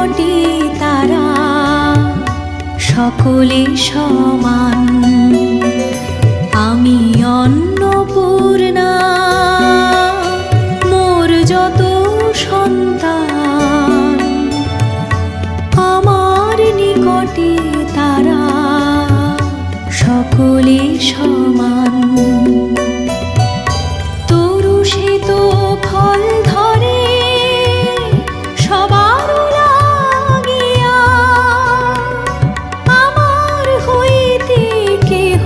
নিকটে তারা সকলে সমান। আমি অন্নপূর্ণা, মোর যত সন্তান আমার নিকটে তারা সকলে সমান। তরু সে তো ফল ধরে সবার লাগিয়া, আমার হইতে কেহ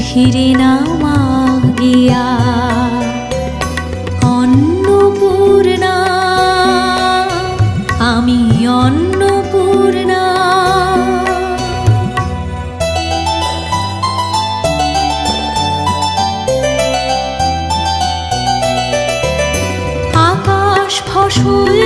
ফিরে না মাগিয়া। অন্নপূর্ণা, আমি অন্নপূর্ণা। আকাশ ফসল